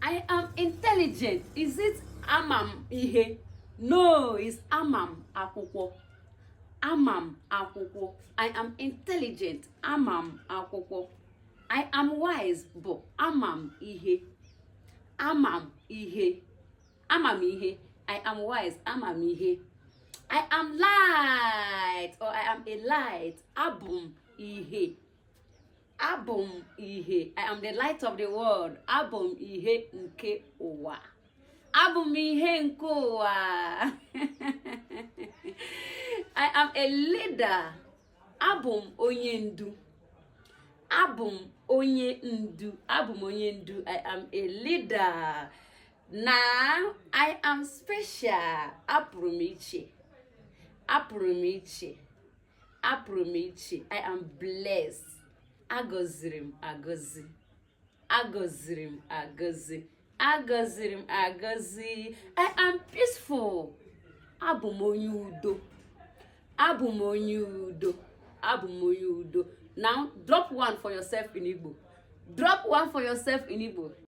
I am intelligent. Is it amam ihe? No, it's amam akwụkwọ. Amam akwụkwọ. I am intelligent. Amam akwụkwọ. I am wise. But amam ihe. Amam ihe. Amam ihe. I am wise. Amam ihe. I am light, or I am a light. Abum ihe. Abum ihe. I am the light of the world. Abum ihe nke ụwa. Abum ihe nke ụwa. I am a leader. Abum onye ndu. Abum onye ndu. Abum onye ndu. I am a leader. Now I am special. Apụrụ m iche. Apụrụ m iche. Apụrụ m iche. I am blessed. Agọziri m agọzi. Agọziri m agọzi. Agọziri m agọzi. I am peaceful. Abụ m onye udo. Abụ m onye udo. Abụ m onye udo. Now drop one for yourself in Igbo. Drop one for yourself in Igbo.